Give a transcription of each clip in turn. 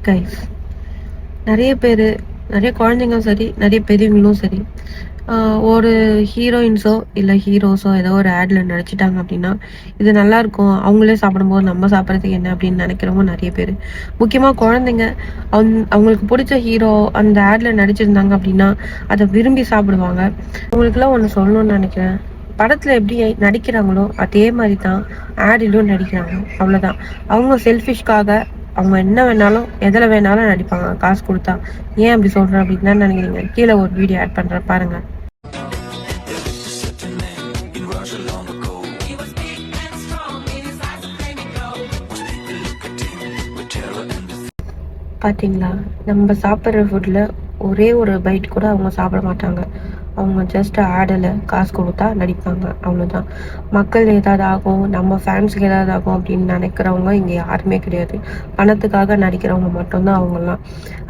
Guys, நிறைய பேர், நிறைய குழந்தைங்களும் சரி, நிறைய பெரியவங்களும் சரி, ஒரு ஹீரோயின்ஸோ இல்லை ஹீரோஸோ ஏதோ ஒரு ஆட்ல நடிச்சிட்டாங்க அப்படின்னா இது நல்லா இருக்கும், அவங்களே சாப்பிடும்போது நம்ம சாப்பிட்றதுக்கு என்ன அப்படின்னு நினைக்கிறவங்க நிறைய பேர். முக்கியமாக குழந்தைங்க அவங்களுக்கு பிடிச்ச ஹீரோ அந்த ஆட்ல நடிச்சிருந்தாங்க அப்படின்னா அதை விரும்பி சாப்பிடுவாங்க. அவங்களுக்குலாம் ஒன்று சொல்லணும்னு நினைக்கிறேன். படத்தில் எப்படி நடிக்கிறாங்களோ அதே மாதிரி தான் ஆடிலும் நடிக்கிறாங்க, அவ்வளோதான். அவங்க செல்ஃபிஷ்காக அவங்க என்ன வேணாலும் எதில் வேணாலும் நடிப்பாங்க காசு கொடுத்தா. ஏன் அப்படி சொல்கிறேன் அப்படின்னு தான் நினைக்கிறீங்க? கீழே ஒரு வீடியோ ஆட் பண்ணுறேன் பாருங்கள். பார்த்தீங்களா, நம்ம சாப்பிட்ற ஃபுட்டில் ஒரே ஒரு பைட் கூட அவங்க சாப்பிட மாட்டாங்க. அவங்க ஜஸ்ட் ஆடலை காசு கொடுத்தா நடிப்பாங்க, அவ்வளோதான். மக்கள் ஏதாவது ஆகும், நம்ம ஃபேன்ஸுக்கு ஏதாவது ஆகும் அப்படின்னு நினைக்கிறவங்க இங்கே யாருமே கிடையாது. பணத்துக்காக நடிக்கிறவங்க மட்டும்தான் அவங்கெல்லாம்.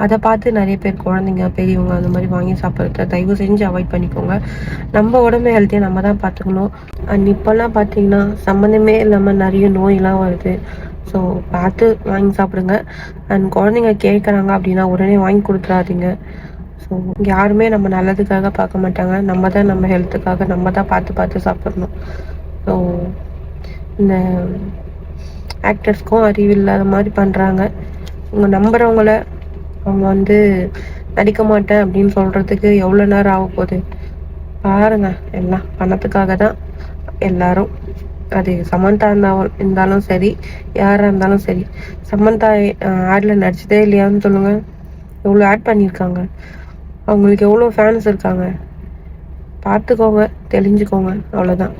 அதை பார்த்து நிறைய பேர் குழந்தைங்க பெரியவங்க அந்த மாதிரி வாங்கி சாப்பிட்றத தயவு செஞ்சு அவாய்ட் பண்ணிக்கோங்க. நம்ம உடம்பு ஹெல்த்தியாக நம்ம தான் பார்த்துக்கணும். அண்ட் இப்போல்லாம் பார்த்தீங்கன்னா சம்மந்தமே இல்லாமல் நிறைய நோயெல்லாம் வருது. ஸோ பார்த்து வாங்கி சாப்பிடுங்க. அண்ட் குழந்தைங்க கேட்குறாங்க அப்படின்னா உடனே வாங்கி கொடுத்துடாதீங்க. ஸோ யாருமே நம்ம நல்லதுக்காக பார்க்க மாட்டாங்க, நம்ம தான் நம்ம ஹெல்த்துக்காக நம்ம தான் பார்த்து பார்த்து சாப்பிடணும். ஸோ இந்த ஆக்டர்ஸ்க்கும் அறிவு இல்லாத மாதிரி பண்ணுறாங்க. அவங்க நம்புகிறவங்கள அவங்க நடிக்க மாட்டேன் அப்படின்னு சொல்கிறதுக்கு எவ்வளோ நேரம் ஆக போகுது பாருங்க. எல்லாம் பணத்துக்காக தான் எல்லாரும். அது சமந்தா இருந்தாலும் சரி, யாராக இருந்தாலும் சரி. சமந்தா ஆடில் நடிச்சதே இல்லையான்னு சொல்லுங்கள். எவ்வளோ ஆட் பண்ணியிருக்காங்க, அவங்களுக்கு எவ்வளோ ஃபேன்ஸ் இருக்காங்க. பார்த்துக்கோங்க, தெளிஞ்சுக்கோங்க, அவ்வளோதான்.